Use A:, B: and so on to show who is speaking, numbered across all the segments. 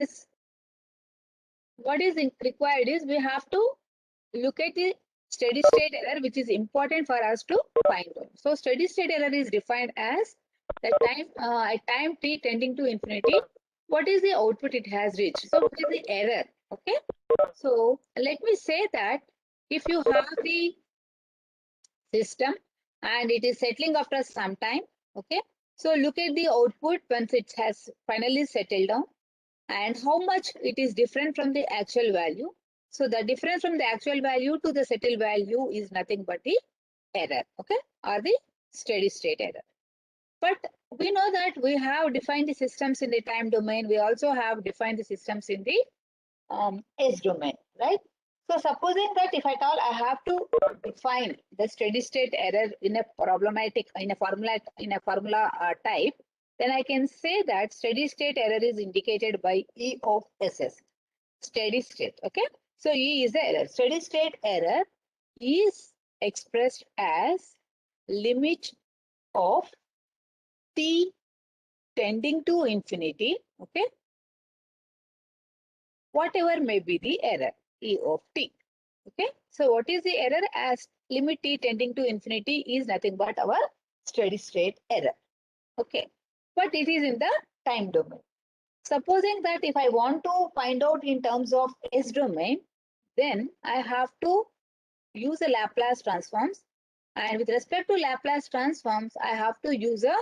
A: this, what is required is we have to look at the steady state error, which is important for us to find out. So steady state error is defined as the time at time t tending to infinity, what is the output it has reached. So what is the error? Okay. So let me say that if you have the system and it is settling after some time, okay. So look at the output once it has finally settled down and how much it is different from the actual value. So the difference from the actual value to the settled value is nothing but the error, okay, or the steady state error. But we know that we have defined the systems in the time domain. We also have defined the systems in the S domain, right? So supposing that if at all I have to define the steady state error in a formula type, then I can say that steady state error is indicated by E of SS. Steady state, okay? So E is the error. Steady state error is expressed as limit of t tending to infinity, okay? Whatever may be the error, E of t. Okay, so what is the error? As limit t tending to infinity is nothing but our steady state error. Okay, but it is in the time domain. Supposing that if I want to find out in terms of S domain, then I have to use the Laplace transforms. And with respect to Laplace transforms, I have to use a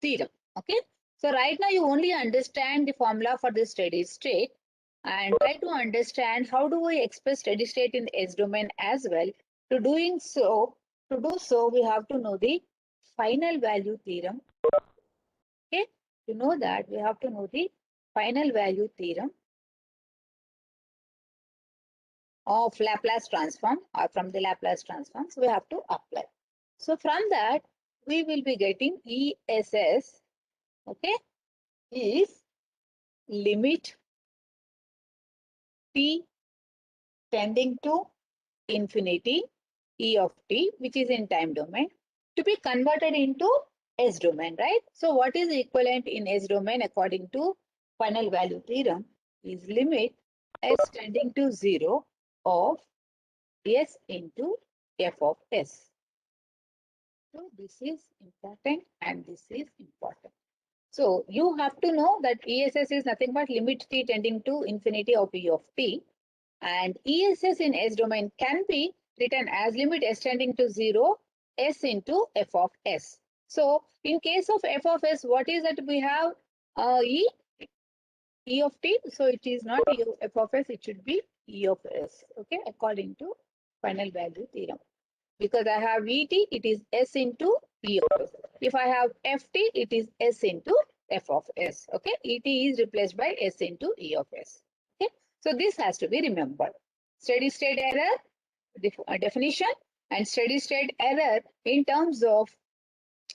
A: theorem. Okay, so right now you only understand the formula for the steady state and try to understand how do we express steady state in the S domain as well. To do so, we have to know the final value theorem. Okay, to know that we have to know the final value theorem of Laplace transform or from the Laplace transforms we have to apply. So from that we will be getting ESS, okay, is limit t tending to infinity E of t, which is in time domain, to be converted into S domain, right? So what is equivalent in S domain according to final value theorem is limit S tending to 0 of S into f of S. So this is important and this is important. So you have to know that ESS is nothing but limit t tending to infinity of E of t. And ESS in S domain can be written as limit S tending to 0, S into f of S. So in case of f of S, what is that we have E of t. So it is not E of f of S, it should be E of S, okay, according to final value theorem. Because I have ET, it is S into E of S. If I have FT, it is S into f of S, okay. ET is replaced by S into E of S. Okay, so this has to be remembered. Steady state error definition and steady state error in terms of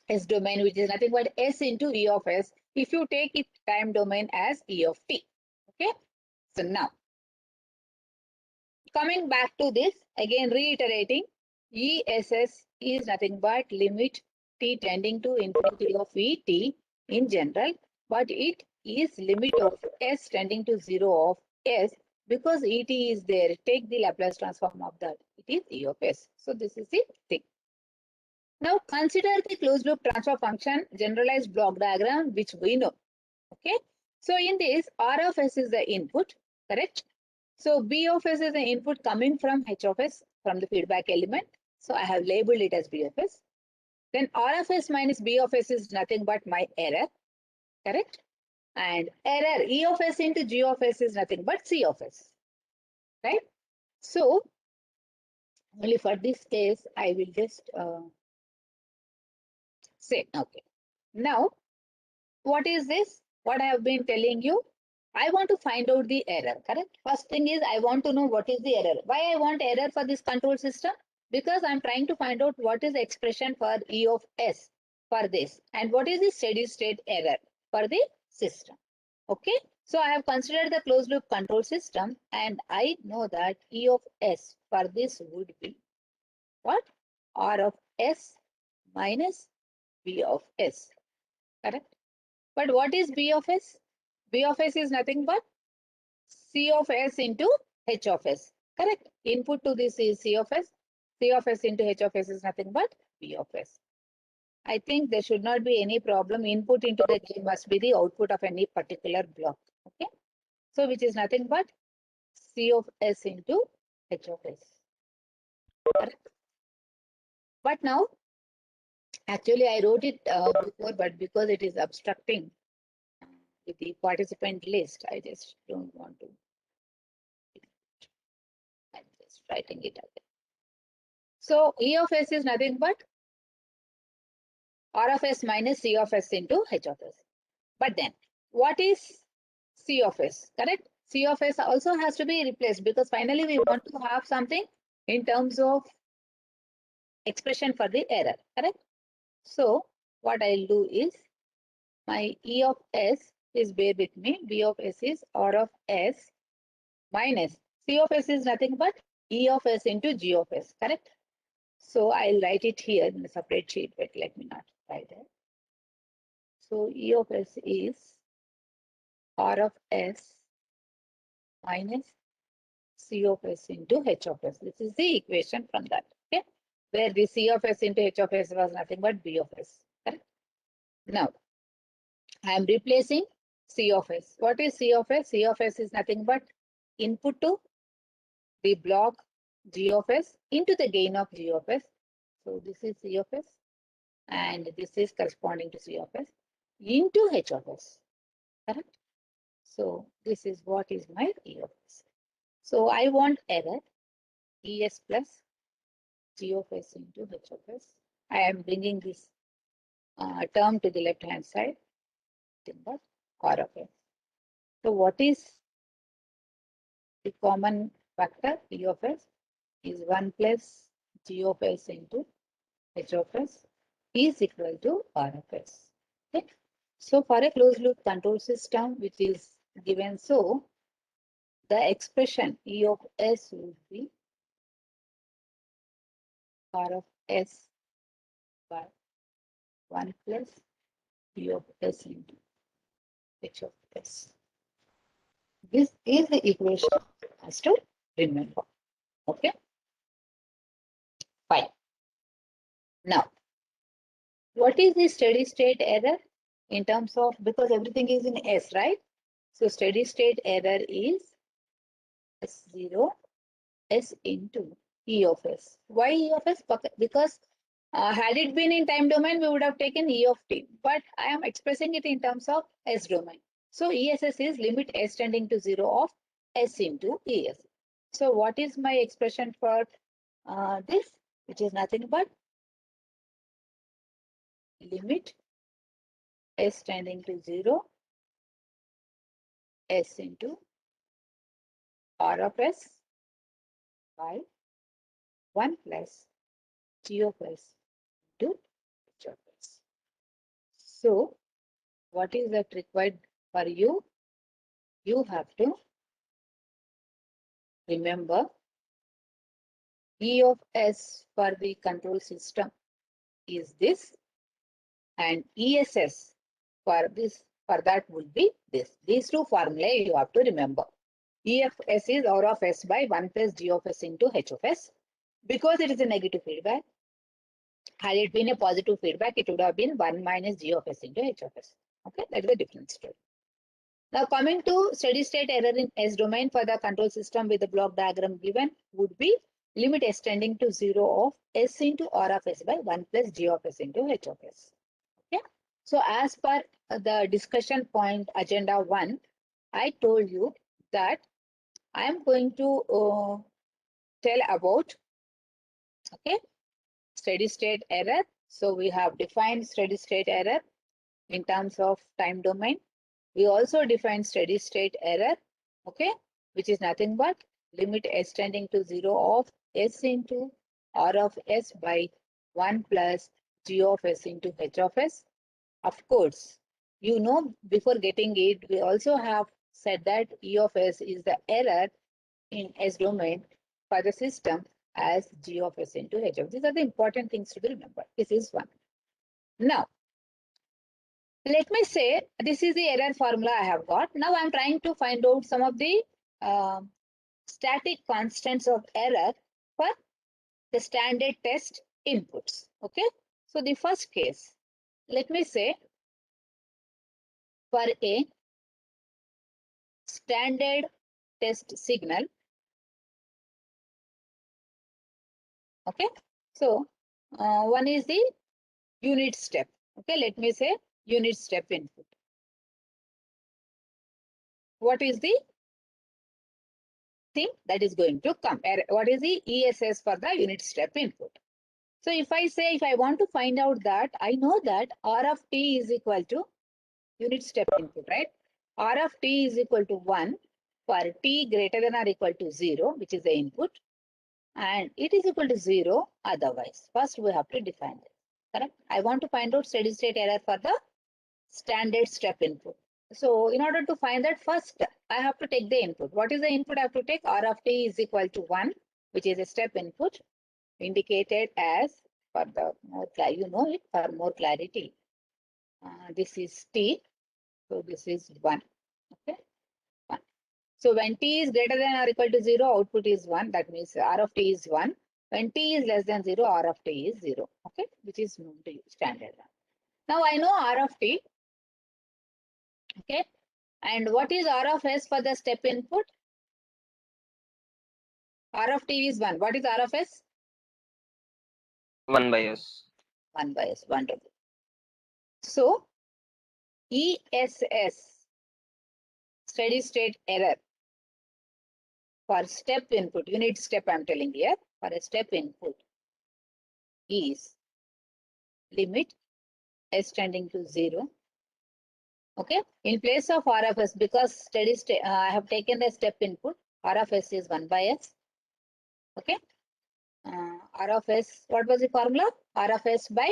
A: S domain, which is nothing but S into E of S, if you take it time domain as E of t. Okay, so now coming back to this, again reiterating, ESS is nothing but limit t tending to infinity of ET in general, but it is limit of S tending to 0 of S because ET is there. Take the Laplace transform of that. It is E of S. So this is the thing. Now consider the closed loop transfer function generalized block diagram, which we know. Okay. So in this, R of S is the input, correct? So B of S is the input coming from H of S from the feedback element. So I have labeled it as B of S. Then R of S minus B of S is nothing but my error, correct? And error E of S into G of S is nothing but C of S, right? So only for this case, I will just say, okay. Now, what is this? What I have been telling you? I want to find out the error, correct? First thing is I want to know what is the error. Why I want error for this control system? Because I'm trying to find out what is the expression for E of S for this and what is the steady state error for the system. Okay. So I have considered the closed loop control system and I know that E of S for this would be what? R of S minus B of S, correct? But what is B of S? B of S is nothing but C of S into H of S. Correct? Input to this is C of S. C of S into H of S is nothing but B of S. I think there should not be any problem. Input into the game must be the output of any particular block. Okay. So which is nothing but C of S into H of S. Correct? But now, actually I wrote it before, but because it is obstructing with the participant list, I just don't want to. I'm just writing it again. So E of S is nothing but R of S minus C of S into H of S. But then, what is C of S? Correct? C of S also has to be replaced because finally we want to have something in terms of expression for the error. Correct? So what I'll do is my E of S is, bear with me, B of S is R of S minus C of S is nothing but E of S into G of S. Correct? So I'll write it here in a separate sheet, but let me not write it. So E of S is R of S minus C of S into H of S. This is the equation from that. Okay, where the C of S into H of S was nothing but B of S. Correct? Now I am replacing C of S. What is C of S? C of S is nothing but input to the block G of S into the gain of G of S. So this is C of S and this is corresponding to C of S into H of S. Correct? So this is what is my E of S. So I want error ES plus G of S into H of S. I am bringing this term to the left hand side, but R of S. So what is the common factor? E of S is 1 plus G of S into H of S is equal to R of S. Okay. So for a closed loop control system which is given so, the expression E of S would be R of S by 1 plus G of S into H of S. This is the equation has to remember. Okay, fine. Now, what is the steady state error in terms of, because everything is in S, right? So steady state error is S0 S into E of S. Why E of S? Because had it been in time domain, we would have taken E of t, but I am expressing it in terms of S domain. So ESS is limit S tending to 0 of S into ES. So what is my expression for this, which is nothing but limit S tending to 0 S into R of S by 1 plus G of S into H of S. So what is that required for you? You have to remember E of S for the control system is this, and ESS for this, for that would be this. These two formulae you have to remember. EFS is R of S by 1 plus G of S into H of S. Because it is a negative feedback, had it been a positive feedback, it would have been 1 minus G of S into H of S. Okay, that is the different story. Now coming to steady state error in S domain for the control system with the block diagram given would be limit S tending to 0 of S into R of S by 1 plus G of S into H of S. Okay. So as per the discussion point agenda 1, I told you that I am going to tell about, okay, steady state error. So we have defined steady state error in terms of time domain. We also define steady state error, okay, which is nothing but limit S tending to 0 of S into R of S by 1 plus G of S into H of S. Of course, you know, before getting it, we also have said that E of S is the error in S domain for the system as G of S into H of S. These are the important things to be remembered. This is one. Now, Let me say this is the error formula I have got. Now I'm trying to find out some of the static constants of error for the standard test inputs. Okay. So the first case, let me say for a standard test signal. Okay. So one is the unit step. Okay. Let me say unit step input. What is the thing that is going to come? What is the ESS for the unit step input? So if I say, if I want to find out that, I know that R of t is equal to unit step input, right? R of t is equal to 1 for t greater than or equal to 0, which is the input, and it is equal to 0 otherwise. First, we have to define it. Correct? I want to find out steady state error for the standard step input. So in order to find that, first I have to take the input. What is the input I have to take? R of t is equal to 1, which is a step input, indicated as, for the more you know it, for more clarity, this is t, so this is 1. Okay, 1. So when t is greater than or equal to 0, output is 1. That means R of t is 1. When t is less than 0, R of t is 0. Okay, which is known to you, standard. Now I know R of t. Okay, and what is R of s for the step input? R of t is 1. What is R of s?
B: 1 by s.
A: 1 by s. Wonderful. So ESS, steady state error, for step input, unit step I'm telling here, for a step input is limit s tending to 0. Okay, in place of R of s, because steady state, I have taken the step input, R of s is 1 by s. Okay, R of s, what was the formula? R of s by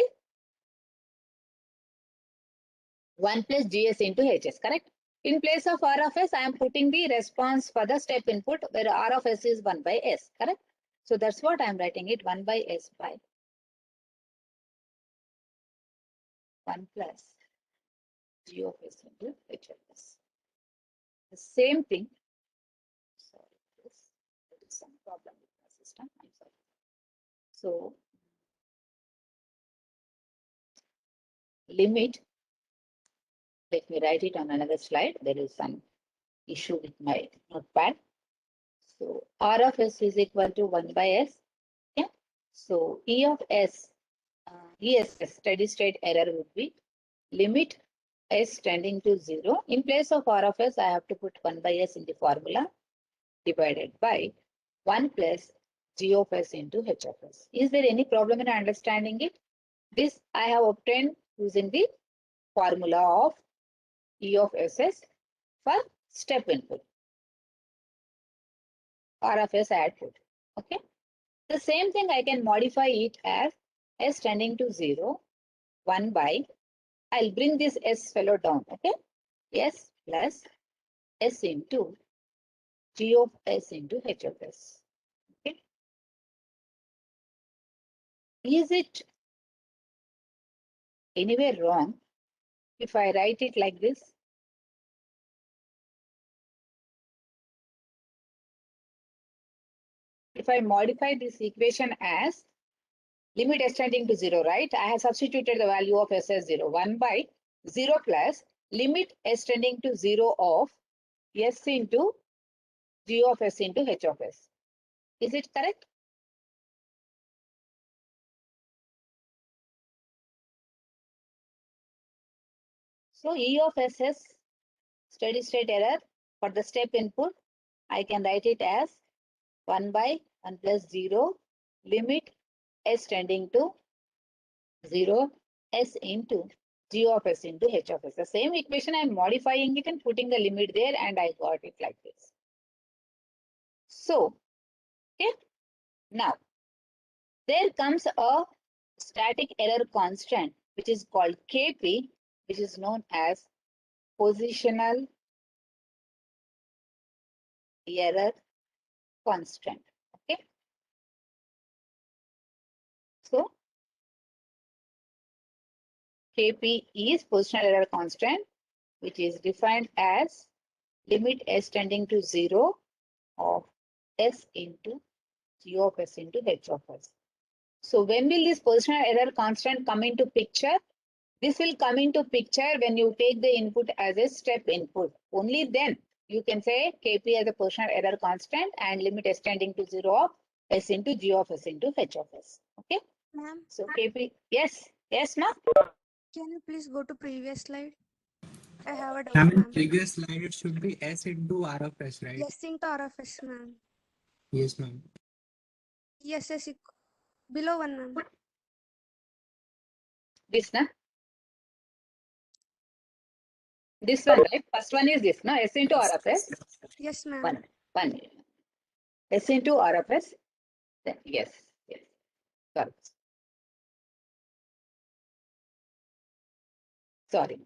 A: 1 plus GS into HS, correct? In place of R of s, I am putting the response for the step input where R of s is 1 by s, correct? So that's what I am writing it, 1 by s by 1 plus G of s into H of s. The same thing. Sorry, there is some problem with my system. I'm sorry. So limit, let me write it on another slide. There is some issue with my notepad. So R of s is equal to 1 by s. Yeah. So E of s, ESS, steady state error would be limit s tending to 0. In place of R of s, I have to put 1 by s in the formula, divided by 1 plus G of s into H of s. Is there any problem in understanding it? This I have obtained using the formula of E of SS for step input. R of s I had put. Okay. The same thing I can modify it as s tending to 0, 1 by, I'll bring this s fellow down. Okay. S plus s into G of s into H of s. Okay. Is it anywhere wrong if I write it like this? If I modify this equation as limit s tending to 0, right? I have substituted the value of s as 0. 1 by 0 plus limit s tending to 0 of s into G of s into H of s. Is it correct? So E of SS, steady state error for the step input, I can write it as 1 by 1 plus 0 limit s tending to 0 s into G of s into H of s. The same equation, I am modifying it and putting the limit there, and I got it like this. So, okay, now there comes a static error constant, which is called Kp, which is known as positional error constant. Okay. So Kp is positional error constant, which is defined as limit s tending to 0 of s into g of s into h of s. So when will this positional error constant come into picture? This will come into picture when you take the input as a step input. Only then you can say Kp as a positional error constant and limit s tending to 0 of s into g of s into h of s. Okay.
C: Ma'am,
A: So Kp, yes, ma.
C: can you please go to previous slide? I have a doubt,
D: Ma'am, in
C: ma'am.
D: previous slide it should be S into R of S, right?
C: Yes into RFS, ma'am.
D: Yes, ma'am.
C: Yes, yes, below one, ma'am.
A: This, na? This one, right? First one is this, no? S into R of S.
C: Yes, ma'am.
A: One. S into R of S. Then yes. Sorry.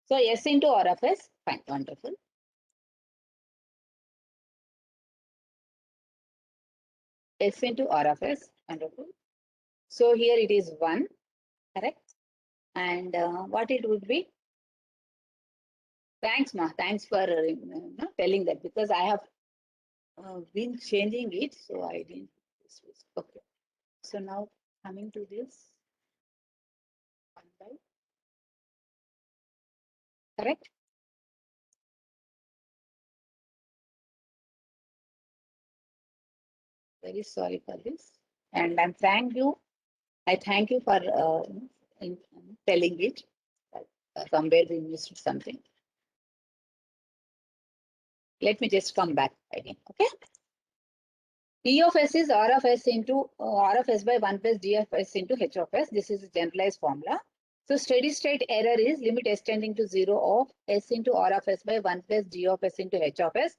A: So S into R of S. Fine, wonderful. S into R of S. Wonderful. So here it is 1, correct? And what it would be? Thanks, ma. Thanks for telling that, because I have been changing it, so I didn't. Okay. So now coming to this, 1 by, correct? Very sorry for this, and I thank you for telling it. Somewhere we missed something. Let me just come back again. Okay. E of s is R of s into R of s by 1 plus D of s into H of s. This is a generalized formula. So steady state error is limit s tending to 0 of s into R of s by 1 plus D of s into H of s,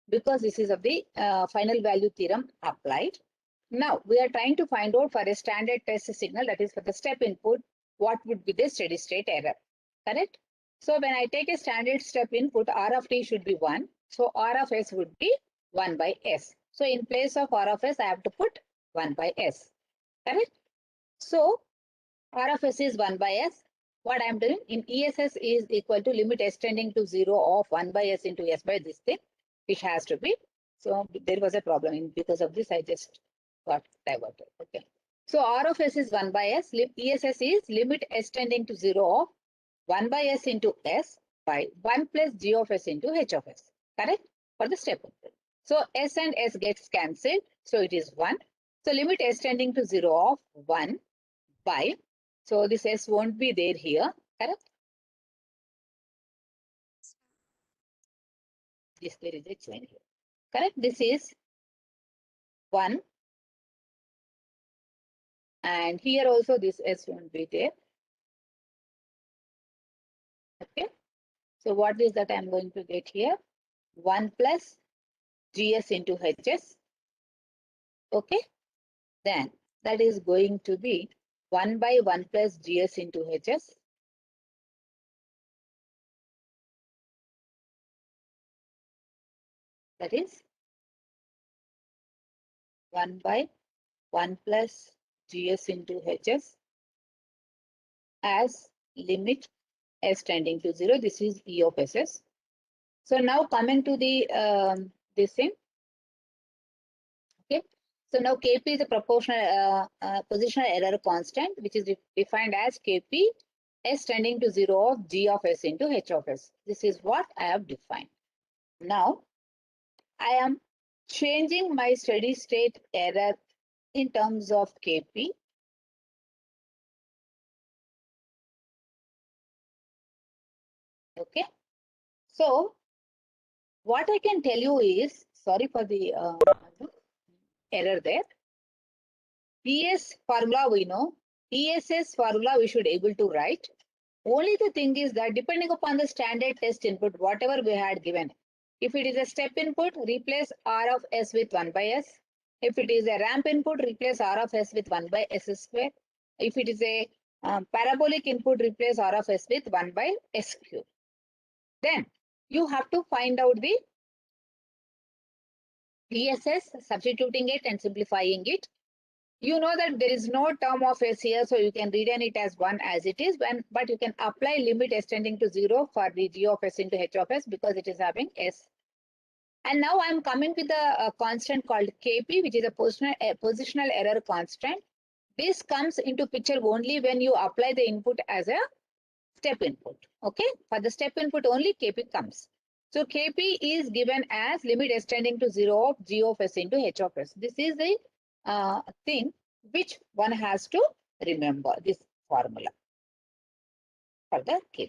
A: because this is of the final value theorem applied. Now we are trying to find out for a standard test signal, that is for the step input, what would be the steady state error, correct? So when I take a standard step input, R of t should be 1. So R of s would be 1 by s. So in place of R of s, I have to put 1 by s, correct? So R of s is 1 by s. What I am doing in ESS is equal to limit s tending to 0 of 1 by s into s by this thing, which has to be. So there was a problem because of this, I just got diverted. Okay. So R of s is 1 by s. ESS is limit s tending to 0 of 1 by s into s by 1 plus g of s into h of s, correct? For the step input. So s and s gets cancelled. So it is 1. So limit s tending to 0 of 1 by, so this s won't be there here, correct? This there is a change here, correct? This is 1. And here also this s won't be there. Okay. So what is that I'm going to get here? 1 plus gs into hs. Okay. Then that is going to be 1 by 1 plus gs into hs. That is 1 by 1 plus gs into hs as limit s tending to 0. This is E of ss. So now coming to the this thing. Okay. So now Kp is a proportional positional error constant, which is defined as Kp s tending to 0 of g of s into h of s. This is what I have defined. Now I am changing my steady state error in terms of Kp. Okay. So what I can tell you is, sorry for the error there. ES formula we know, ESS formula we should able to write. Only the thing is that depending upon the standard test input, whatever we had given, if it is a step input, replace R of S with 1 by S. If it is a ramp input, replace R of S with 1 by S square. If it is a parabolic input, replace R of S with 1 by S cube. Then you have to find out the ESS, substituting it and simplifying it. You know that there is no term of s here, so you can read it as 1 as it is, but you can apply limit extending to 0 for the g of s into h of s because it is having s. And now I'm coming with a constant called Kp, which is a positional error constant. This comes into picture only when you apply the input as a step input. Okay, for the step input only Kp comes. So Kp is given as limit extending to 0 of g of s into h of s. This is the thing which one has to remember, this formula for the Kp.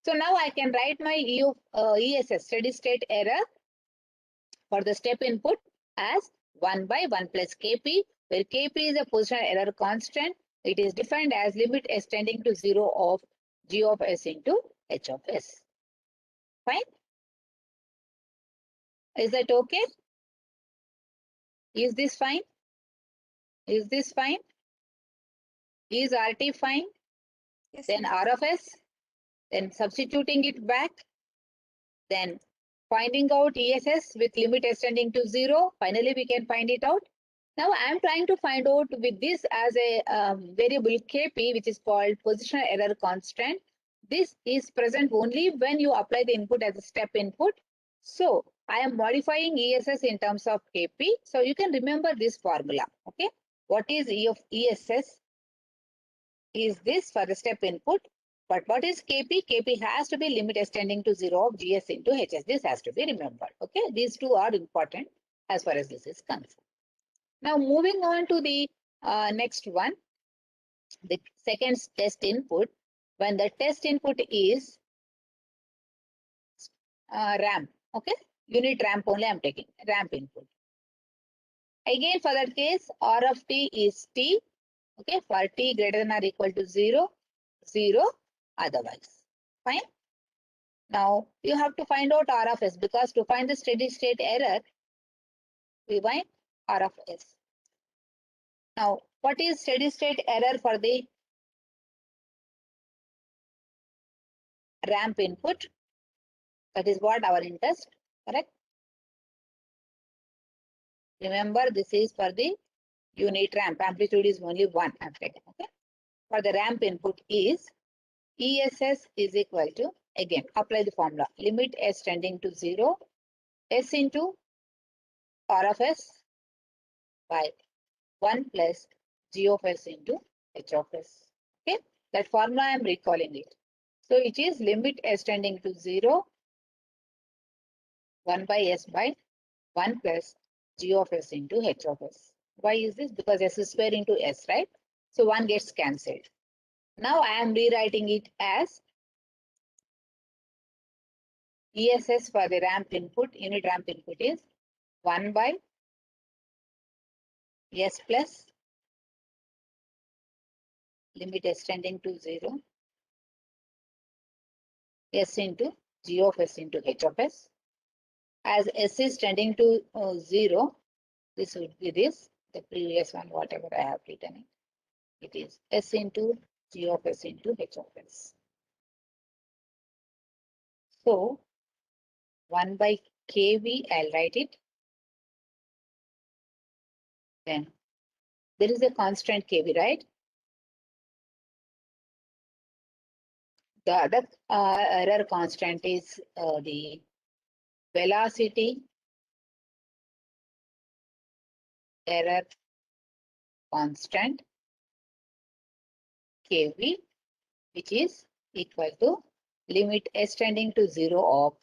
A: So now I can write my ESS, steady state error, for the step input as 1 by 1 plus Kp, where Kp is a positional error constant. It is defined as limit extending to 0 of g of s into h of s. Fine? Is that okay? Is this fine? Is this fine? Is RT fine?
C: Yes,
A: Then
C: ma'am.
A: R of s, then substituting it back, then finding out ESS with limit extending to 0. Finally, we can find it out. Now, I am trying to find out with this as a variable Kp, which is called positional error constant. This is present only when you apply the input as a step input. So, I am modifying ESS in terms of Kp. So, you can remember this formula. Okay. What is E of ESS? Is this for the step input? But what is Kp? Kp has to be limit extending to 0 of Gs into Hs. This has to be remembered. Okay. These two are important as far as this is concerned. Now moving on to the next one, the second test input. When the test input is ramp, okay, unit ramp only I'm taking, ramp input. Again for that case, R of t is t, okay, for t greater than or equal to 0, 0 otherwise. Fine. Now you have to find out R of s because to find the steady state error, we find R of s. Now, what is steady state error for the ramp input? That is what our interest, correct? Remember, this is for the unit ramp. Amplitude is only 1 I'm taking. Okay. For the ramp input is ESS is equal to, again, apply the formula. Limit s tending to 0, s into R of s by 1 plus g of s into h of s. Okay. That formula I am recalling it. So it is limit s tending to 0, 1 by s by 1 plus g of s into h of s. Why is this? Because s is square into s, right? So 1 gets cancelled. Now I am rewriting it as ESS for the ramp input, unit ramp input is 1 by s plus limit s tending to 0, s into g of s into h of s. As s is tending to 0, this would be this, the previous one, whatever I have written it is s into g of s into h of s. So 1 by kV, I'll write it. Then there is a constant kV, right? The other error constant is the velocity error constant kV, which is equal to limit s tending to 0 of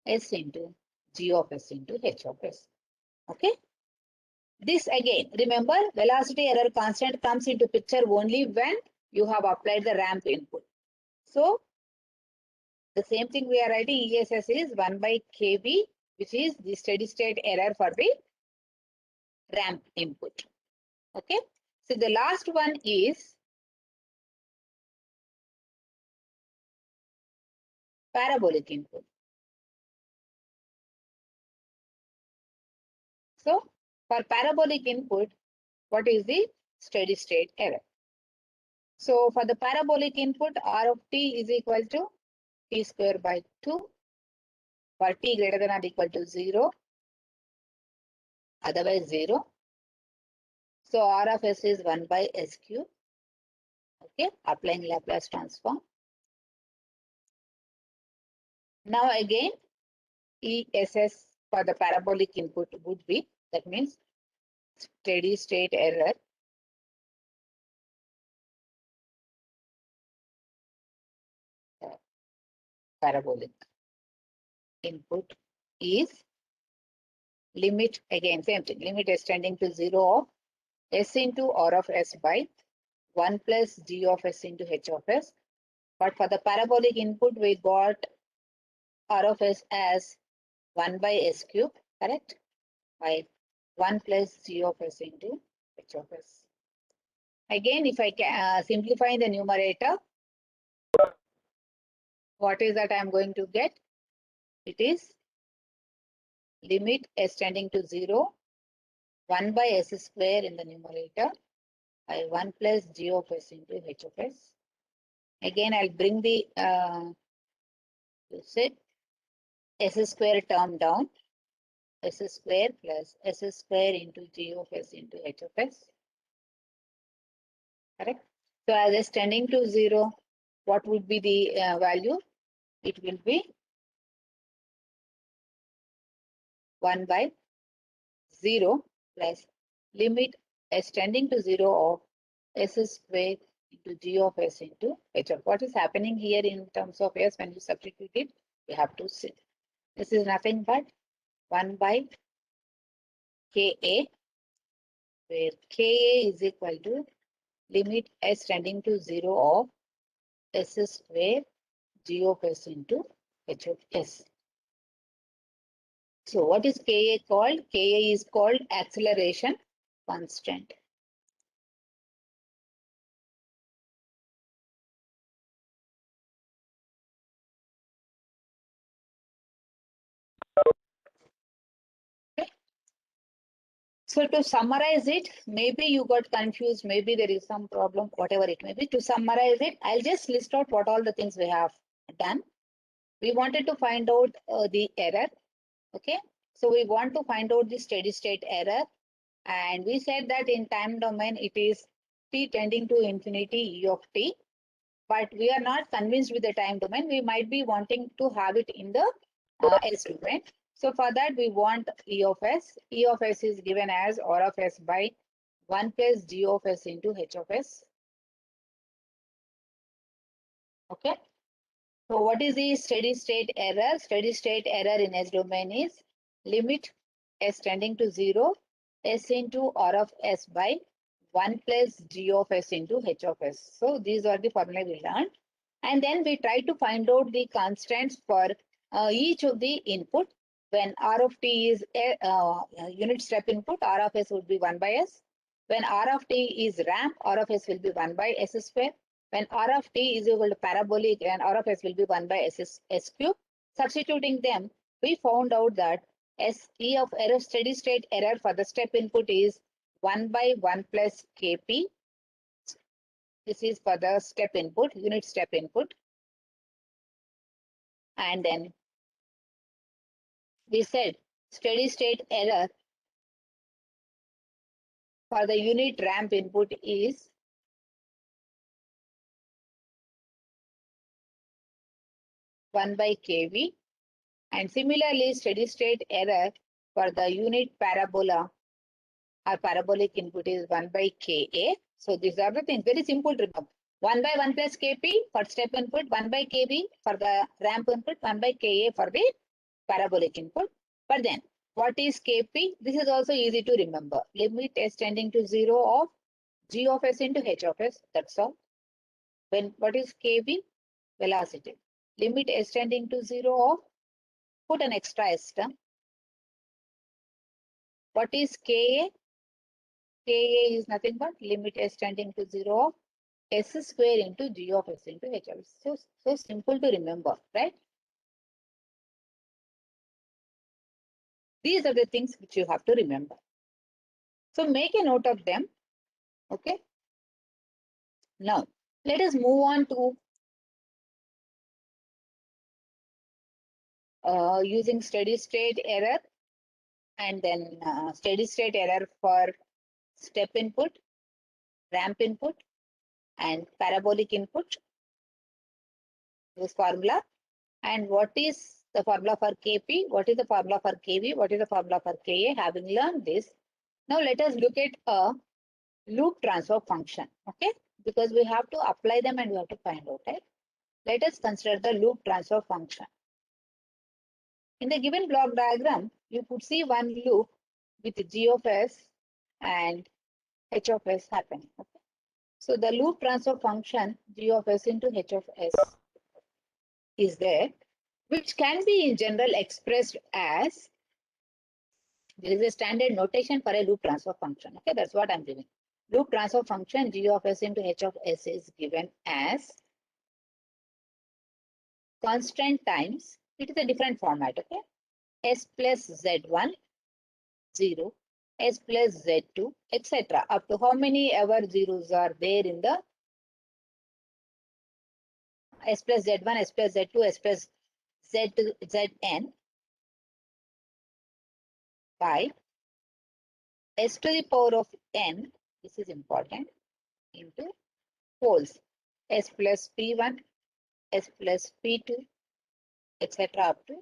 A: s into g of s into h of s. Okay. This again, remember, velocity error constant comes into picture only when you have applied the ramp input. So the same thing we are writing ESS is 1 by kV, which is the steady state error for the ramp input. Okay. So the last one is parabolic input. So for parabolic input, what is the steady state error? So for the parabolic input, R of t is equal to t square by 2 for t greater than or equal to 0, otherwise 0. So R of S is 1 by S cube. Okay, applying Laplace transform. Now again, ESS for the parabolic input would be, that means steady state error parabolic input is limit, again same thing, limit s tending to 0 of S into R of S by 1 plus G of S into H of S. But for the parabolic input, we got R of S as 1 by S cube, correct? By 1 plus G of S into H of S. Again, if I can simplify the numerator, what is that I am going to get? It is limit S tending to 0, 1 by S square in the numerator by 1 plus G of S into H of S. Again, I'll bring the S square term down. S square plus S square into G of S into H of S. Correct? So as S tending to 0, what would be the value? It will be 1 by 0 plus limit S tending to 0 of S square into G of S into H of. What is happening here in terms of S when you substitute it? You have to see. This is nothing but 1 by Ka, where Ka is equal to limit S tending to 0 of S square G of S into H of S. So what is Ka called? Ka is called acceleration constant. Okay. So to summarize it, maybe you got confused, maybe there is some problem, whatever it may be. To summarize it, I'll just list out what all the things we have done. We wanted to find out the error. Okay. So we want to find out the steady state error. And we said that in time domain, it is t tending to infinity E of t. But we are not convinced with the time domain. We might be wanting to have it in the S domain. So for that, we want E of S. E of S is given as R of S by 1 plus G of S into H of S. Okay. So what is the steady state error? Steady state error in S domain is limit S tending to 0, S into R of S by 1 plus G of S into H of S. So these are the formula we learned. And then we try to find out the constants for each of the input. When R of t is a unit step input, R of S would be 1 by S. When R of t is ramp, R of S will be 1 by S square. When R of t is equal to parabolic, and R of S will be 1 by S cube. Substituting them, we found out that E of error, steady state error for the step input is 1 by 1 plus Kp. This is for the step input, unit step input. And then we said steady state error for the unit ramp input is 1 by Kv. And similarly, steady state error for the unit parabola or parabolic input is 1 by Ka. So these are the things, very simple to remember. 1 by 1 plus Kp for step input, 1 by Kv for the ramp input, 1 by Ka for the parabolic input. But then what is Kp? This is also easy to remember. Limit S tending to 0 of G of S into H of S. That's all. When what is Kv? Velocity. Limit S tending to 0 of, put an extra S term. What is Ka? Ka is nothing but limit S tending to 0 of S square into G of S into H of S. So simple to remember, right? These are the things which you have to remember. So make a note of them. Okay. Now, let us move on to using steady state error, and then steady state error for step input, ramp input, and parabolic input. This formula. And what is the formula for Kp? What is the formula for Kv? What is the formula for Ka? Having learned this, now let us look at a loop transfer function. Okay, because we have to apply them and we have to find out. Right? Let us consider the loop transfer function. In the given block diagram, you could see one loop with G of s and H of s happening. Okay? So the loop transfer function G of s into H of s is there, which can be in general expressed as, there is a standard notation for a loop transfer function. Okay, that's what I'm giving. Loop transfer function G of s into H of s is given as constant times, it is a different format. Okay, s plus z1, 0, s plus z2, etc. Up to how many ever zeros are there in the s plus z1, s plus z2, s plus zn by s to the power of n, this is important, into poles, s plus p1, s plus p2, etc. up to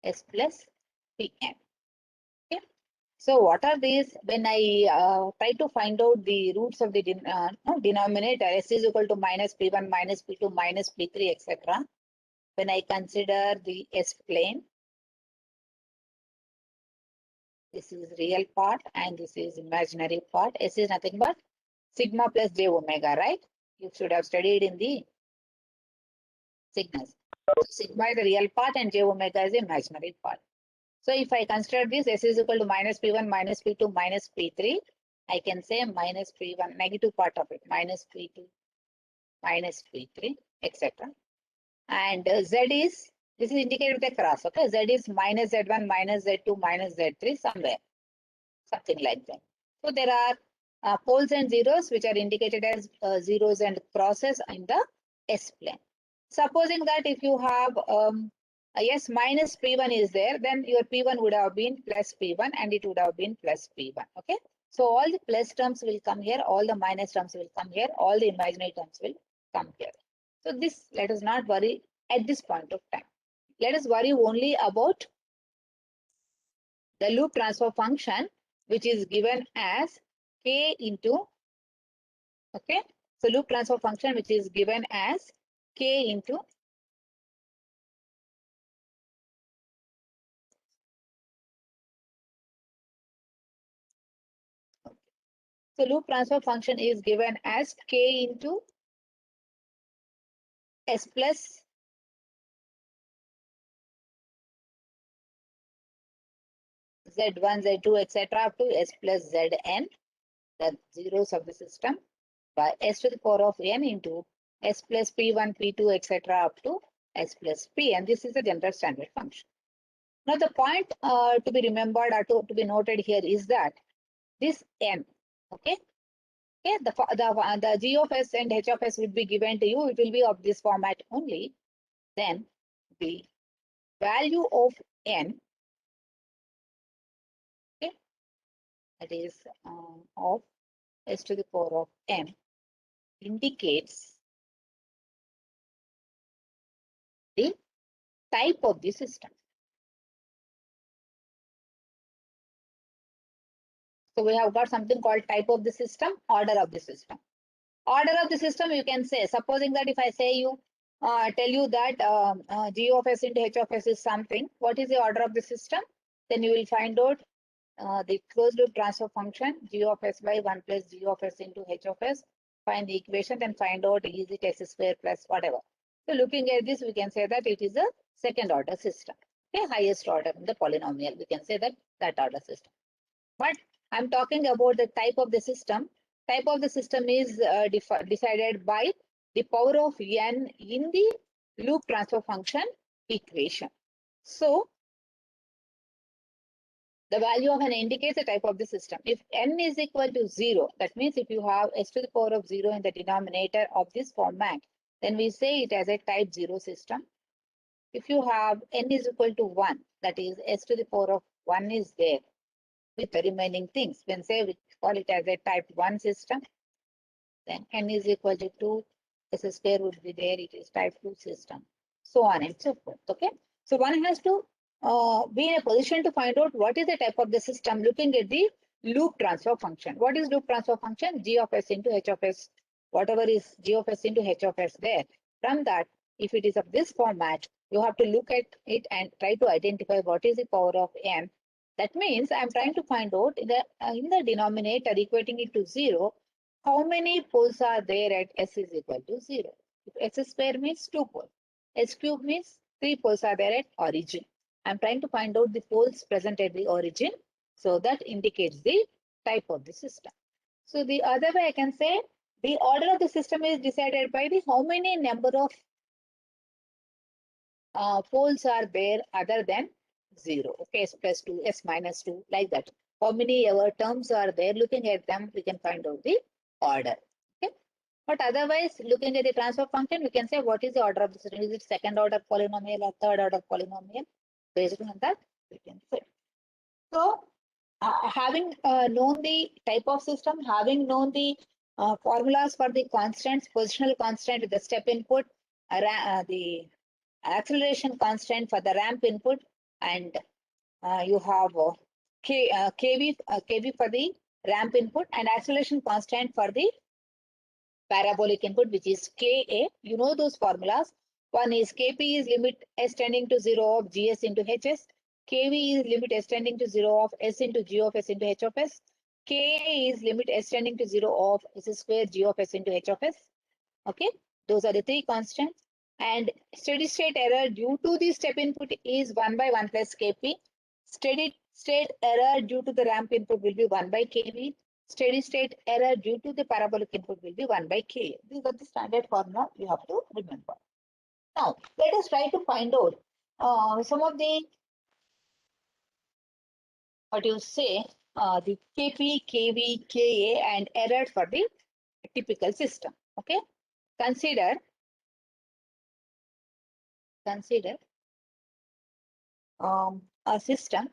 A: s plus pn. Okay. So what are these? When I try to find out the roots of the denominator, s is equal to minus p1, minus p2, minus p3, etc. When I consider the s plane, this is real part and this is imaginary part. S is nothing but sigma plus j omega, right? You should have studied in the signals. So sigma is the real part and j omega is the imaginary part. So if I consider this, S is equal to minus P1, minus P2, minus P3, I can say minus P1, negative part of it, minus P2, minus P3, etc. And Z is, this is indicated with a cross, okay? Z is minus Z1, minus Z2, minus Z3, somewhere, something like that. So there are poles and zeros which are indicated as zeros and crosses in the S plane. Supposing that if you have yes, minus P1 is there, then your P1 would have been plus P1 and it would have been plus P1. Okay. So all the plus terms will come here, all the minus terms will come here, all the imaginary terms will come here. So this, let us not worry at this point of time. Let us worry only about the loop transfer function, which is given as K into, okay. So loop transfer function, which is given as K into So loop transfer function is given as K into S plus Z1, Z2, etc. up to S plus Zn, the zeros of the system, by S to the power of n into S plus P1, P2, etc. up to S plus P. And this is the general standard function. Now the point to be remembered or to be noted here is that this n, okay, okay, the G of S and H of S would be given to you. It will be of this format only. Then the value of n, okay, that is of s to the power of m, indicates the type of the system. So we have got something called type of the system, order of the system. Order of the system, you can say, supposing that if I say you, tell you that G of s into H of s is something, what is the order of the system? Then you will find out the closed loop transfer function, G of s by 1 plus G of s into H of s. Find the equation, then find out is it s square plus whatever. So looking at this, we can say that it is a second order system. Okay, highest order in the polynomial, we can say that order system. But I'm talking about the type of the system. Type of the system is decided by the power of n in the loop transfer function equation. So the value of n indicates the type of the system. If n is equal to 0, that means if you have s to the power of 0 in the denominator of this format, then we say it as a type 0 system. If you have n is equal to 1, that is s to the power of 1 is there with the remaining things. When say call it as a type 1 system. Then n is equal to 2, s square would be there, it is type 2 system, so on and so forth. Okay, so one has to be in a position to find out what is the type of the system looking at the loop transfer function. What is loop transfer function? G of s into h of s, whatever is g of s into h of s there. From that, if it is of this format, you have to look at it and try to identify what is the power of n. That means I'm trying to find out in the denominator, equating it to 0, how many poles are there at s is equal to 0. If s square means 2 poles, s cube means 3 poles are there at origin. I'm trying to find out the poles present at the origin, so that indicates the type of the system. So the other way I can say the order of the system is decided by the how many number of poles are there other than 0. Okay, s plus 2, s minus 2, like that. How many ever terms are there? Looking at them, we can find out the order. Okay, but otherwise, looking at the transfer function, we can say what is the order of the system? Is it second order polynomial or third order polynomial? Based on that, we can say. So, having known the type of system, having known the formulas for the constants, positional constant, the step input, the acceleration constant for the ramp input, and you have kV for the ramp input, and acceleration constant for the parabolic input, which is Ka. You know those formulas. One is Kp is limit s tending to 0 of Gs into Hs. Kv is limit s tending to 0 of s into G of s into H of s. Ka is limit s tending to 0 of s square G of s into H of s. Okay, those are the three constants. And steady state error due to the step input is 1 by 1 plus Kp. Steady state error due to the ramp input will be 1 by Kv. Steady state error due to the parabolic input will be 1 by K. These are the standard formula you have to remember. Now, let us try to find out some of the, what you say, the Kp, Kv, Ka and error for the typical system. Okay, consider a system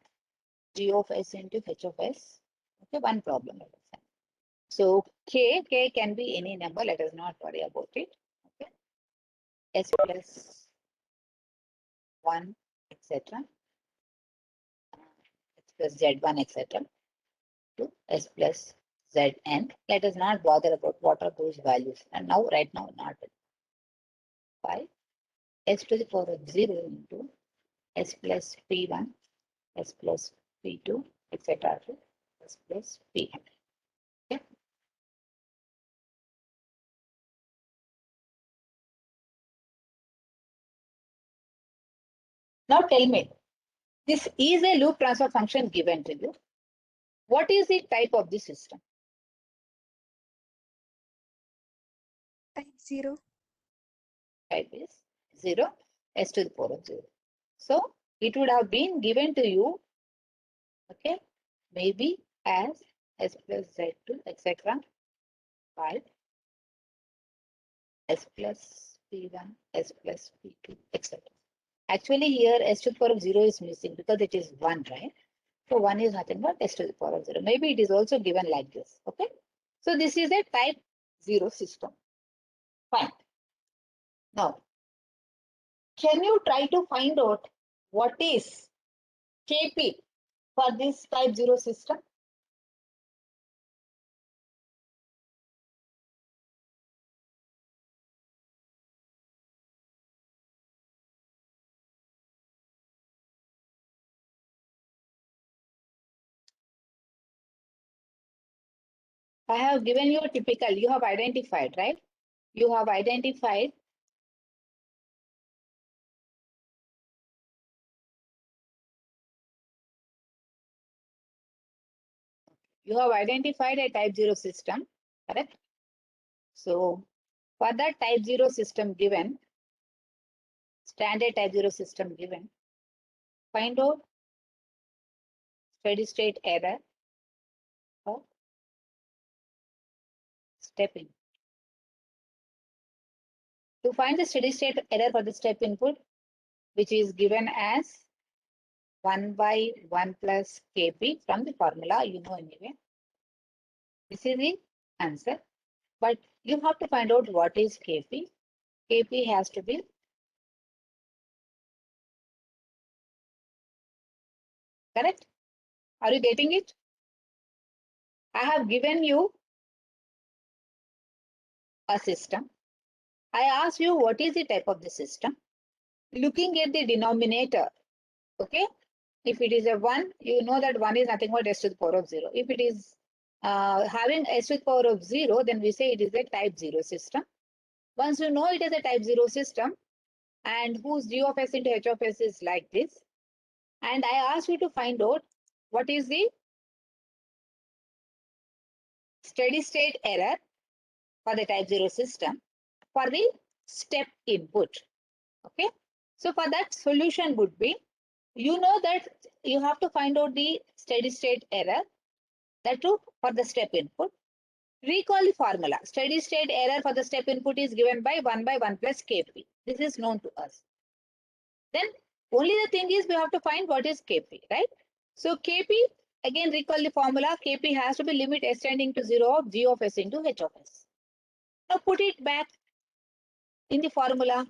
A: G of s into H of s. Okay, one problem. So K can be any number. Let us not worry about it. Okay, s plus 1, etc. S plus z1, etc. to s plus zn. Let us not bother about what are those values. And now, right now, not 5 s to the power of 0 into s plus p1, s plus p2, etc. to s plus pn. Okay. Now tell me, this is a loop transfer function given to you. What is the type of the system?
C: Type 0.
A: Type is 0, s to the power of 0. So it would have been given to you, okay, maybe as s plus z2, etc. 5, s plus p1, s plus p2, etc. Actually, here s to the power of 0 is missing because it is 1, right? So 1 is nothing but s to the power of 0. Maybe it is also given like this. Okay. So this is a type 0 system. Fine. Now, can you try to find out what is Kp for this type 0 system? I have given you a typical, you have identified, right? You have identified a type 0 system, correct? So for that type 0 system given, standard type 0 system given, find out steady state error or step in. To find the steady state error for the step input, which is given as 1 by 1 plus Kp from the formula, you know anyway. This is the answer. But you have to find out what is Kp. Kp has to be correct. Are you getting it? I have given you a system. I asked you what is the type of the system. Looking at the denominator, okay? If it is a 1, you know that 1 is nothing but s to the power of 0. If it is having s to the power of 0, then we say it is a type 0 system. Once you know it is a type 0 system and whose g of s into h of s is like this, and I ask you to find out what is the steady state error for the type 0 system for the step input. Okay. So for that, solution would be, you know that you have to find out the steady state error, that too for the step input. Recall the formula. Steady state error for the step input is given by 1 by 1 plus Kp. This is known to us. Then only the thing is we have to find what is Kp, right? So Kp, again recall the formula. Kp has to be limit s tending to 0 of g of s into h of s. Now put it back in the formula.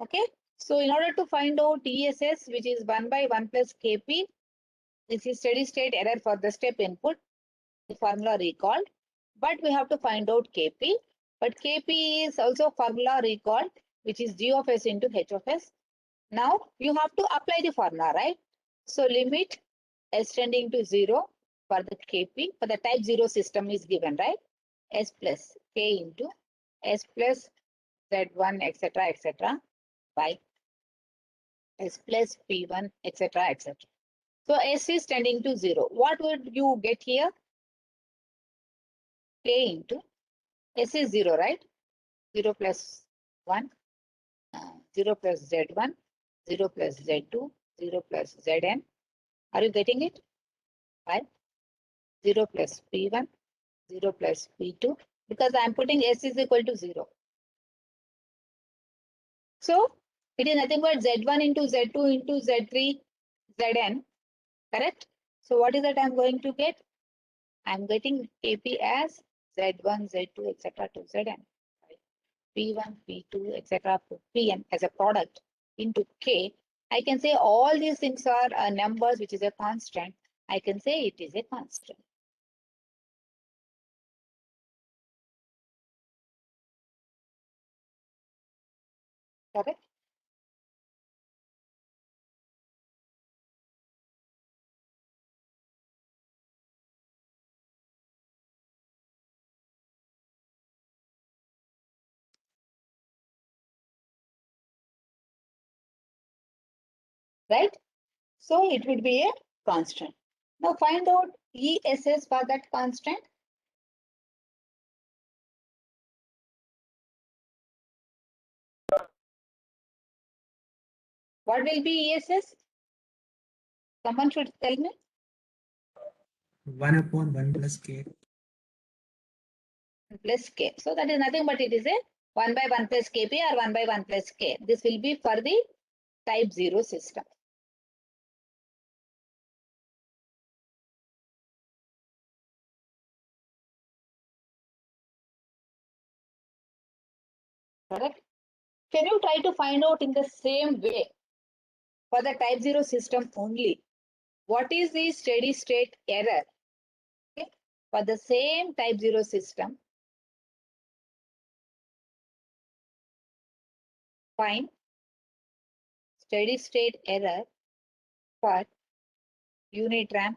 A: Okay. So in order to find out ESS, which is 1 by 1 plus Kp, this is steady state error for the step input, the formula recalled. But we have to find out Kp. But Kp is also formula recalled, which is g of s into h of s. Now you have to apply the formula, right? So limit s tending to 0 for the Kp, for the type 0 system is given, right? S plus K into S plus Z1, etc., by S plus P1, etc., etc. So S is tending to 0. What would you get here? K into S is 0, right? 0 plus 1, 0 plus Z1, 0 plus Z2, 0 plus Zn. Are you getting it? 5. 0 plus P1, 0 plus P2, because I am putting S is equal to 0. So it is nothing but Z1 into Z2 into Z3, Zn, correct? So what is that I am going to get? I am getting Kp as Z1, Z2, etc. to Zn. P1, P2, etc. to Pn as a product into K. I can say all these things are numbers, which is a constant. I can say it is a constant. Correct? Right? So it would be a constant. Now find out ESS for that constant. What will be ESS? Someone should tell me.
D: 1 upon 1 plus K.
A: Plus K. So that is nothing but it is a 1 by 1 plus Kp or 1 by 1 plus K. This will be for the type 0 system. Correct? Can you try to find out in the same way for the type 0 system only? What is the steady state error? Okay. For the same type 0 system, find steady state error for unit ramp.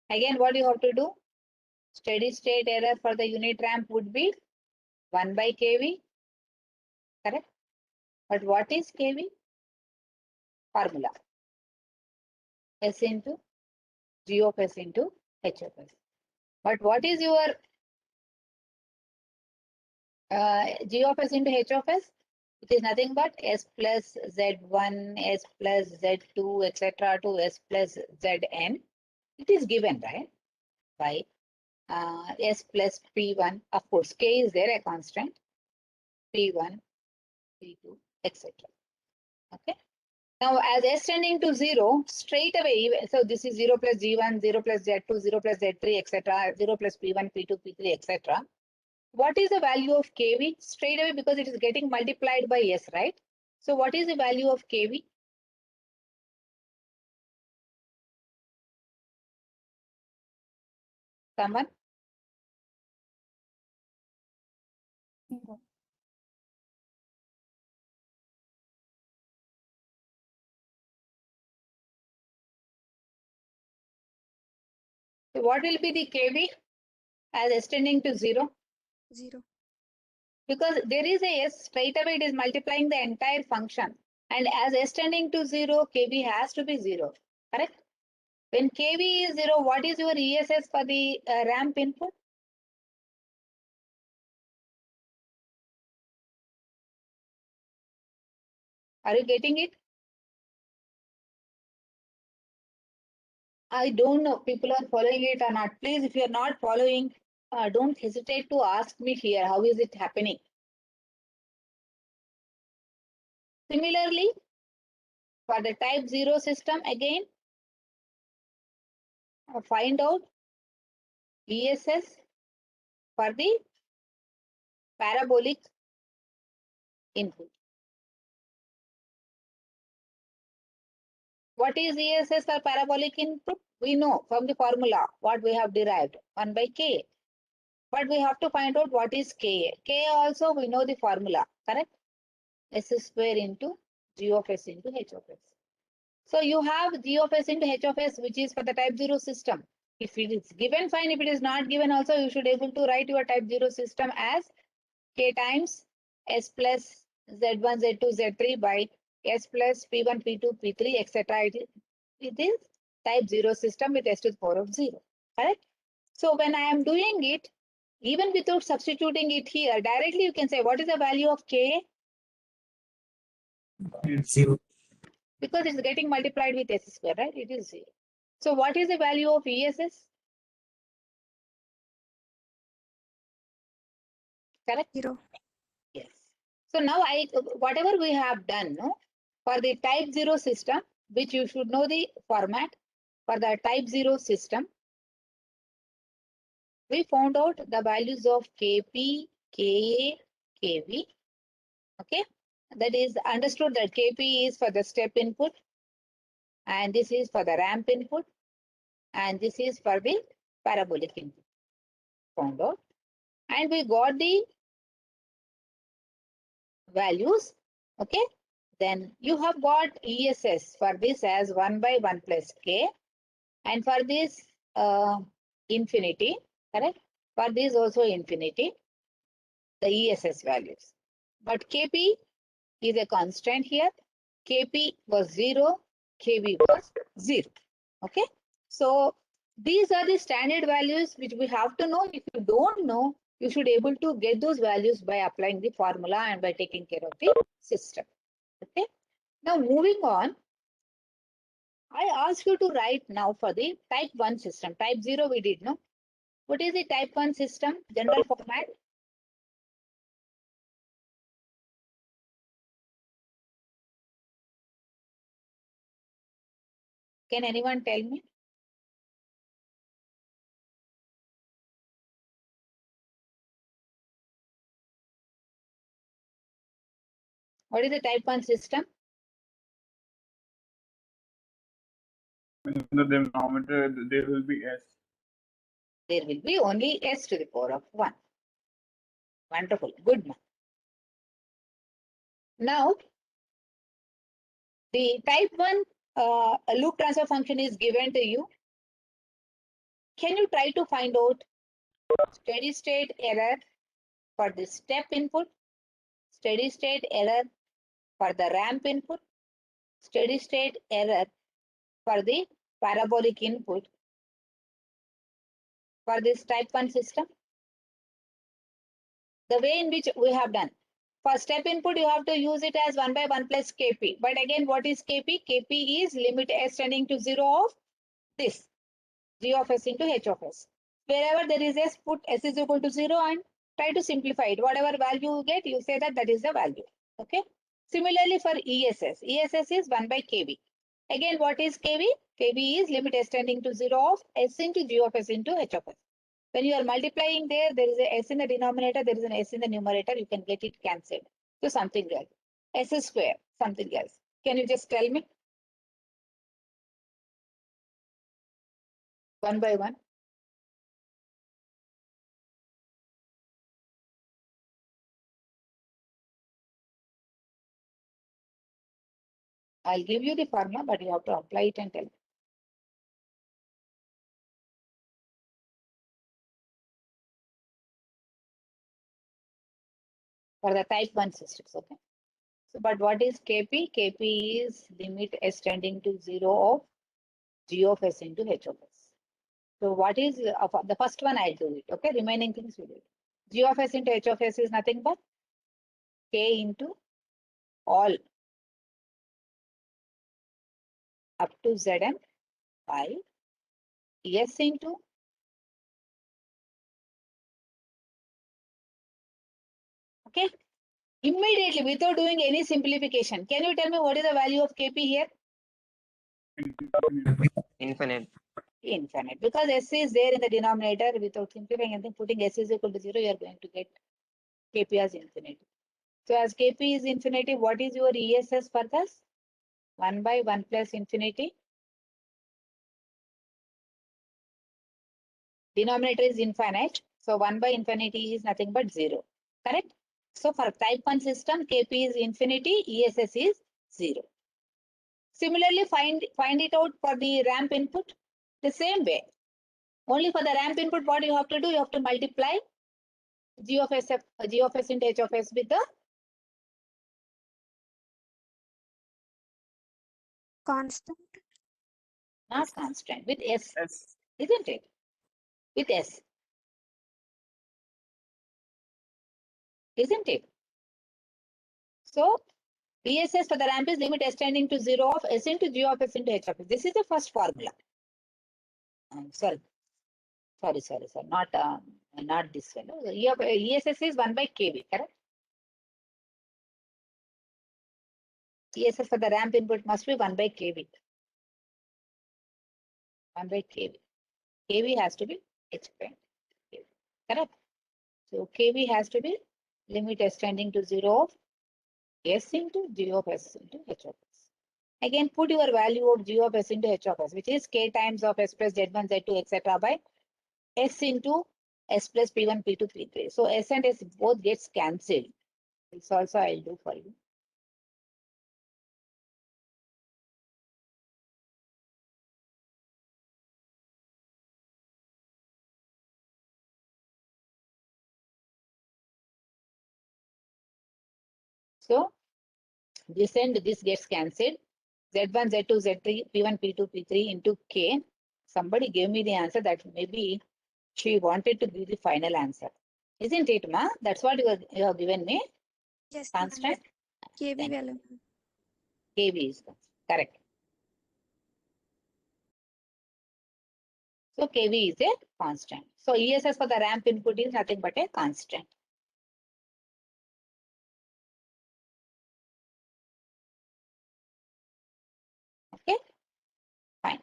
A: Again, what you have to do? Steady state error for the unit ramp would be 1 by kV. Correct? But what is kV? Formula. S into G of S into H of S. But what is your G of S into H of S? It is nothing but S plus Z1, S plus Z2, etc. to S plus Zn. It is given, right? By S plus P1. Of course, K is there, a constant. P1, P2, etc. Okay. Now, as s tending to 0, straight away, so this is 0 plus g1, 0 plus z2, 0 plus z3, etc., 0 plus p1, p2, p3, etc. What is the value of kv? Straight away, because it is getting multiplied by s, right? So what is the value of kv? Someone? So what will be the kv as s tending to 0?
C: 0.
A: Because there is a s, straight away it is multiplying the entire function. And as s tending to 0, kv has to be 0, correct? When kv is 0, what is your ESS for the ramp input? Are you getting it? I don't know people are following it or not. Please, if you are not following, don't hesitate to ask me here. How is it happening? Similarly, for the type 0 system, again, find out ESS for the parabolic input. What is ESS for parabolic input? We know from the formula what we have derived, 1 by K. But we have to find out what is Ka. Ka also we know the formula, correct? S square into G of S into H of S. So you have G of S into H of S, which is for the type 0 system. If it is given, fine. If it is not given also, you should able to write your type 0 system as K times S plus Z1, Z2, Z3 by S plus P1, P2, P3, etc. It is type 0 system with S to the power of 0, correct? So when I am doing it, even without substituting it here, directly you can say, what is the value of K?
D: 0.
A: Because it's getting multiplied with S square, right? It is 0. So what is the value of ESS? Correct?
C: 0.
A: Yes. So now whatever we have done, no, for the type 0 system, which you should know the format, for the type 0 system, we found out the values of Kp, Ka, Kv. Okay. That is understood that Kp is for the step input, and this is for the ramp input, and this is for the parabolic input. Found out. And we got the values. Okay. Then you have got ESS for this as 1 by 1 plus K. And for this infinity, correct? For this also infinity, the ESS values. But Kp is a constant here. Kp was 0, Kv was 0. Okay. So these are the standard values which we have to know. If you don't know, you should able to get those values by applying the formula and by taking care of the system. Okay. Now moving on, I ask you to write now for the type 1 system. Type 0 we did, no? What is the type 1 system? General format? Can anyone tell me? What is the type 1 system?
E: In the denominator, there will be S.
A: There will be only s to the power of 1. Wonderful. Good. Now, the type 1 loop transfer function is given to you. Can you try to find out steady state error for the step input, steady state error for the ramp input, steady state error for the parabolic input for this type 1 system? The way in which we have done. For step input, you have to use it as 1 by 1 plus Kp. But again, what is Kp? Kp is limit s tending to 0 of this, G of S into H of S. Wherever there is s, put s is equal to 0 and try to simplify it. Whatever value you get, you say that that is the value. Okay. Similarly for ESS, ESS is 1 by kV. Again, what is kV? kV is limit s tending to 0 of s into g of s into h of s. When you are multiplying there is a s in the denominator, there is an s in the numerator, you can get it cancelled. So something else. S square, something else. Can you just tell me? One by one. I'll give you the formula, but you have to apply it and tell me. For the type 1 systems, okay? So, but what is Kp? Kp is limit s tending to 0 of g of s into h of s. So what is the first one? I'll do it, okay? Remaining things we do it. G of s into h of s is nothing but k into all up to Zn by s into okay. Immediately without doing any simplification, can you tell me what is the value of Kp here?
B: Infinite.
A: Infinite, because s is there in the denominator. Without simplifying anything, putting s is equal to 0, you are going to get Kp as infinity. So as Kp is infinity, what is your ESS for this? 1 by 1 plus infinity. Denominator is infinite. So 1 by infinity is nothing but 0. Correct? So for type 1 system, Kp is infinity, ESS is 0. Similarly, find it out for the ramp input the same way. Only for the ramp input, what you have to do, you have to multiply g of s into h of s with the
C: Constant.
A: not constant, with s,
E: S.
A: isn't it? With s, isn't it? So ESS for the ramp is limit s tending to 0 of s into g of s into h of s. This is the first formula. Sorry, not this one. ESS is 1 by kV, correct? ESS for the ramp input must be 1 by kV. 1 by kV. kV has to be explained. Correct? So kV has to be limit s tending to 0 of s into g of s into h of s. Again, put your value of g of s into h of s, which is k times of s plus z1, z2, etc. by s into s plus p1, p2, p3. So s and s both gets cancelled. This also I'll do for you. So this and this gets cancelled. Z1, Z2, Z3, P1, P2, P3 into K. Somebody gave me the answer that maybe she wanted to give the final answer. Isn't it, ma? That's what you have given me.
C: Yes,
A: Constant.
C: kV
A: Thank you.
C: value.
A: kV is correct. So kV is a constant. So ESS for the ramp input is nothing but a constant. Okay, fine.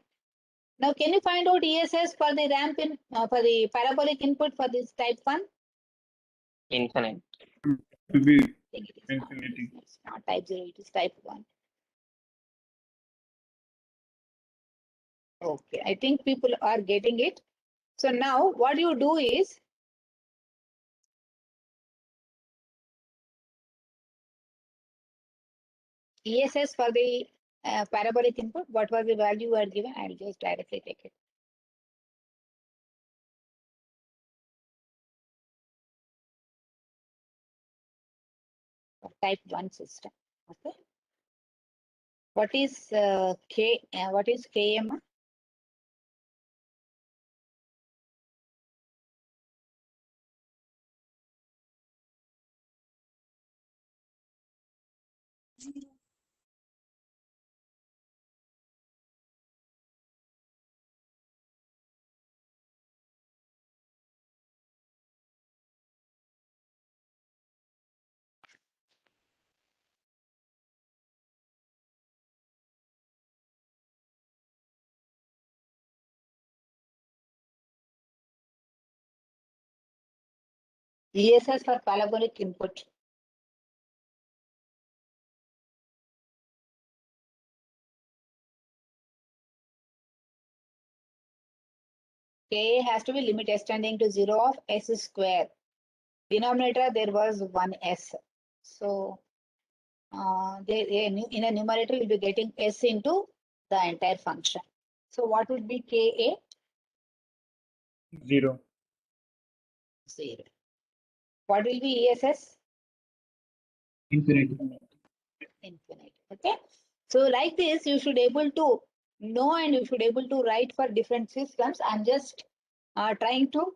A: Now can you find out ESS for the ramp for the parabolic input for this type 1?
B: Infinite.
E: To be
A: I think it is not.
E: infinity.
A: It's not type 0, it is type 1. Okay, I think people are getting it. So now what you do is, ESS for the parabolic input, what was the value you are given? I'll just directly take it. For type 1 system. Okay. What is K? What is Km?
C: Zero.
A: ESS for parabolic input. K has to be limit s tending to 0 of s square. Denominator there was 1s. So in a numerator you'll be getting s into the entire function. So what would be Ka?
E: 0.
A: 0. What will be ESS?
D: Infinite.
A: Infinite. Okay. So like this, you should able to know and you should able to write for different systems. I'm just trying to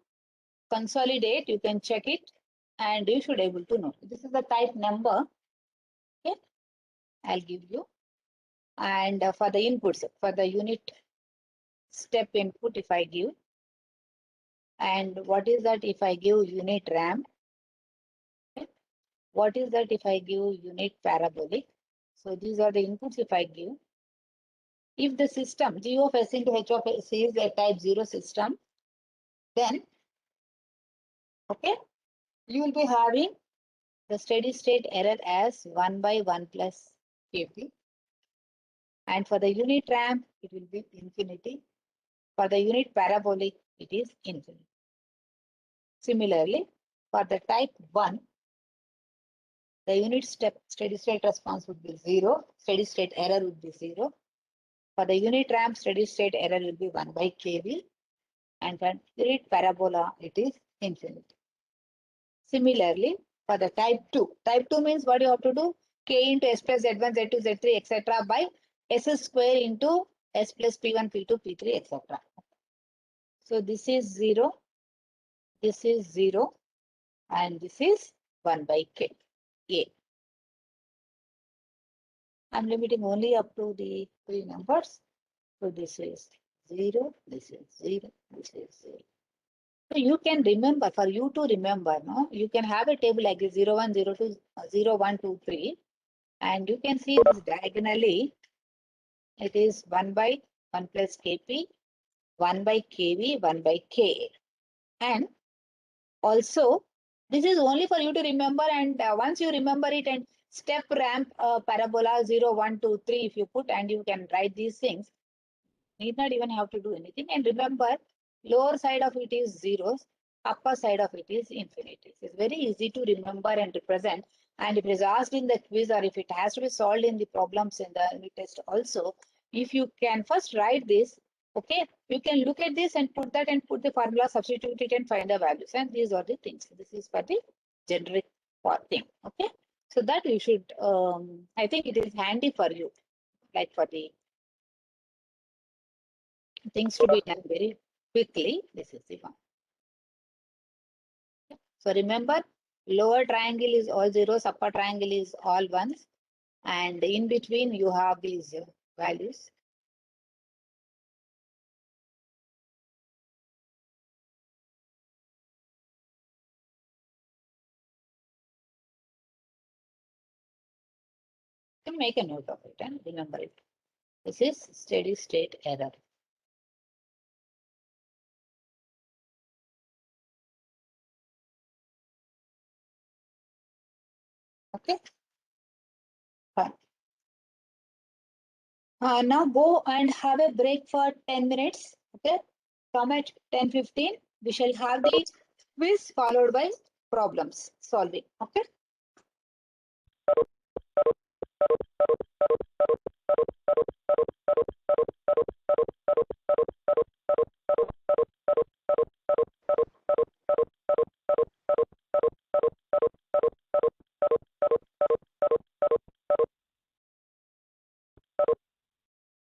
A: consolidate. You can check it and you should able to know. This is the type number. Okay. I'll give you. And for the inputs, for the unit step input, if I give, and what is that if I give unit ramp? Okay. What is that if I give unit parabolic? So these are the inputs if I give. If the system G of S into H of S is a type 0 system, then, okay, you will be having the steady state error as 1 by 1 plus Kp. And for the unit ramp, it will be infinity. For the unit parabolic, it is infinity. Similarly, for the type 1, the unit step steady state response would be 0, steady state error would be 0. For the unit ramp, steady state error will be 1 by Kv. And for unit parabola, it is infinity. Similarly, for the type 2 means what you have to do? K into S plus Z1, Z2, Z3, etc. by S square into S plus P1, P2, P3, etc. So this is 0, this is 0, and this is 1 by K, A. I'm limiting only up to the 3 numbers. So this is 0, this is 0, this is 0. So you can remember, for you to remember, no, you can have a table like this 0, 1, 0, 2, 0, 1, 2, 3. And you can see this diagonally, it is 1 by 1 plus Kp, 1 by Kv, 1 by Ka. And also, this is only for you to remember, and once you remember it and step ramp parabola 0, 1, 2, 3, if you put and you can write these things, need not even have to do anything. And remember, lower side of it is zeros, upper side of it is infinities. It's very easy to remember and represent. And if it is asked in the quiz or if it has to be solved in the problems in the unit test also, if you can first write this, okay, you can look at this and put that and put the formula, substitute it and find the values. And these are the things. This is for the generic thing. Okay. So that you should, I think it is handy for you, like for the things to be done very quickly. This is the one. So remember, lower triangle is all zeros, upper triangle is all ones, and in between you have these values. You can make a note of it and remember it. This is steady state error. Okay. Fine. Now go and have a break for 10 minutes. Okay. Come at 10:15. We shall have the quiz followed by problems solving. Okay.